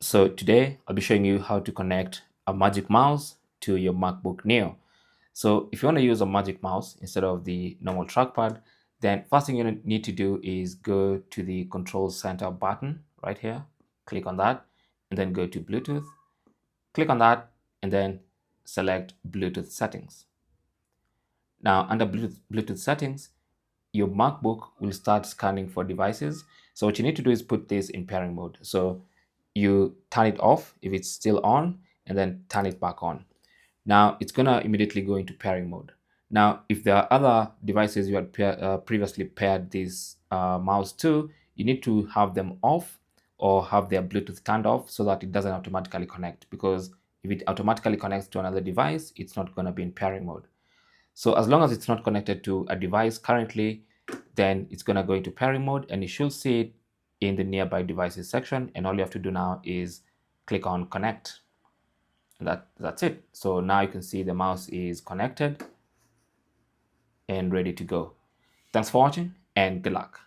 So today I'll be showing you how to connect a Magic Mouse to your MacBook Neo. So if you want to use a Magic Mouse instead of the normal trackpad, then first thing you need to do is go to the Control Center button right here, click on that, and then go to Bluetooth, click on that, and then select Bluetooth settings. Now under Bluetooth settings, your MacBook will start scanning for devices. So what you need to do is put this in pairing mode. So you turn it off if it's still on, and then turn it back on. Now it's gonna immediately go into pairing mode. Now, if there are other devices you had previously paired this mouse to, you need to have them off or have their Bluetooth turned off so that it doesn't automatically connect. Because if it automatically connects to another device, it's not gonna be in pairing mode. So as long as it's not connected to a device currently, then it's going to go into pairing mode, and you should see it in the nearby devices section. And all you have to do now is click on connect. And that's it. So now you can see the mouse is connected and ready to go. Thanks for watching and good luck.